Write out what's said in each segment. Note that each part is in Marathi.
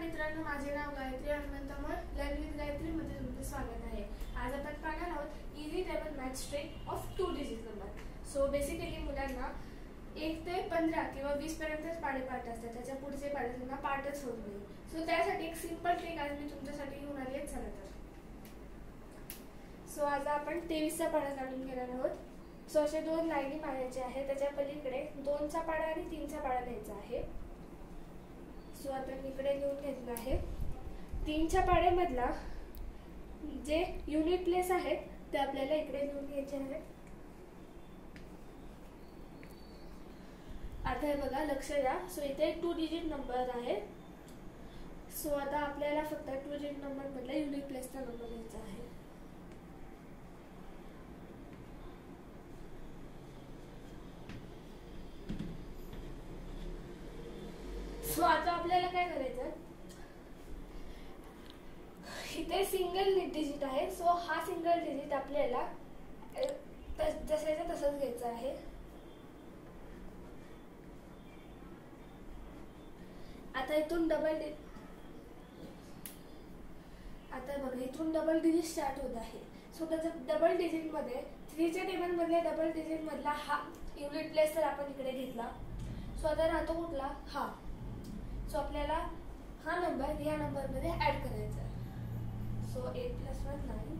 मित्रांनो, माझे नाव गायत्री हनुमंतमळ. लर्न विथ गायत्री मध्ये तुमचे स्वागत आहे. आज आपण पाहणार आहोत easy table math string of 2 digit number. So basically मुलांना 1 ते 15 किंवा 20 पर्यंतच पाढे पाठ असतात, त्याच्या पुढचे पाढे त्यांना पाठच होत नाही. सो त्यासाठी एक सिंपल ट्रिक आज मी तुमच्यासाठी घेऊन आली आहे. चला तर. सो आज आपण 23 चा पाढा जाणून घेणार आहोत. सो असे 2 लाईनी मारायचे आहे, त्याच्या पलीकडे 2 चा पाढा आणि 3 चा पाढा लिहायचा आहे. सो आपण इकडे लिहून घेतलं आहे. 3 च्या पाढ्यामधला जे युनिट प्लेस आहेत ते आपल्याला इकडे लिहून घ्यायचे आहेत. आता हे बघा, लक्ष द्या. सो इथे 2 डिजिट नंबर आहे. सो आता आपल्याला फक्त 2 डिजिट नंबर मधला युनिट प्लेसचा नंबर घ्यायचा आहे. सो आता आपल्याला काय करायचं, इथे सिंगल डिजिट आहे. सो हा सिंगल डिजिट आपल्याला जसाच्या तसंच घ्यायचा आहे. आता इथून डबल डिजिट स्टार्ट होत आहे. सो त्याचं डबल डिजिट मध्ये 3 च्या टेबल मधल्या डबल डिजिट मधला हा युनिट प्लेस तर आपण इकडे घेतला. सो आता राहतो कुठला, हा. सो आपल्याला हा नंबर या नंबर मध्ये ऍड करायचा आहे. सो 8 + 1 9.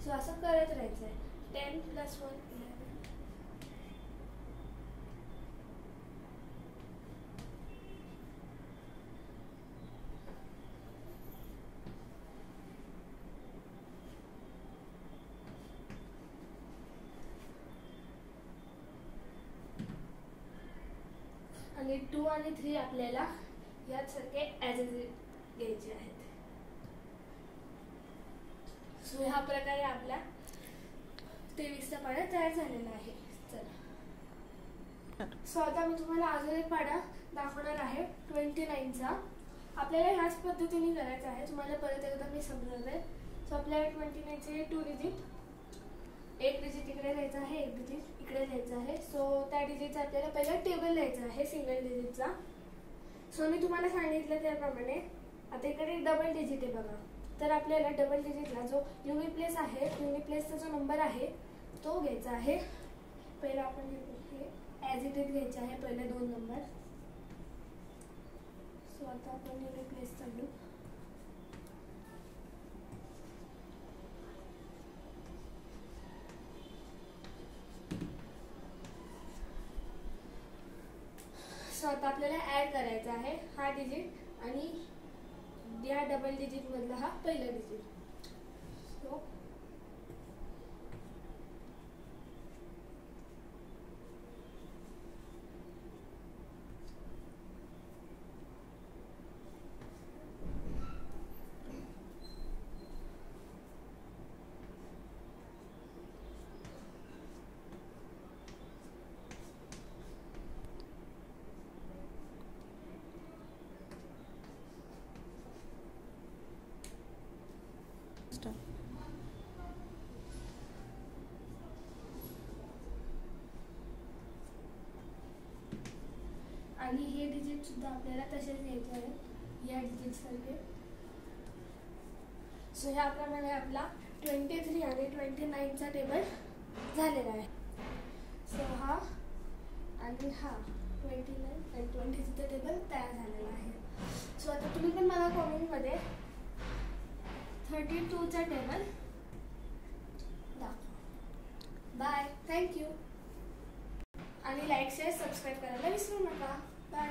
सो असं करत राहायचं आहे. 10 + 1 11. आणि 2 आणि 3 आपल्याला यासारखे ॲज इट इज घ्यायचे आहेत. सो ह्या प्रकारे आपला 23 चा पाढा तयार झालेला आहे. चला. सो आता मी तुम्हाला अजून एक पाढा दाखवणार आहे 29 चा. आपल्याला ह्याच पद्धतीने करायचा आहे. तुम्हाला परत एकदा मी समजवलंय. सो आपल्याला 29 चे 2 डिजिट, एक डिजिट इकडे लिहायचा आहे, एक डिजिट इकडे लिहायचा आहे. सो त्या डिजिटचा आपल्याला पहिला टेबल लिहायचा आहे सिंगल डिजिटचा. सो मी तुम्हाला सांगितलं त्याप्रमाणे आता इकडे डबल डिजिट आहे बघा. तर आपल्याला डबल डिजिटला जो युनिट प्लेस आहे, युनिट प्लेसचा जो नंबर आहे तो घ्यायचा आहे. पहिला आपण हे ॲज इट इज घ्यायचे आहे, पहिले 2 नंबर. सो आता आपण युनिट प्लेसचा घेऊ. सो आता आपल्याला ऍड करायचा आहे हा डिजिट आणि या डबल डिजिट मधला हा पहिला डिजिट. सो आणि हे डिजिट सुद्धा आपल्याला तसेच घ्यायचे आहेत या डिजिट सारखे. सो ह्याप्रमाणे आपला 23 आणि 29 चा टेबल झालेला आहे. सो हा आणि हा 29 आणि 20 चा टेबल तयार झालेला आहे. सो आता तुम्ही पण मला कॉमेंटमध्ये 32 चा टेबल दाखवा. Bye, thank you. आणि लाईक, शेअर, सबस्क्राईब करायला विसरू नका. बाय.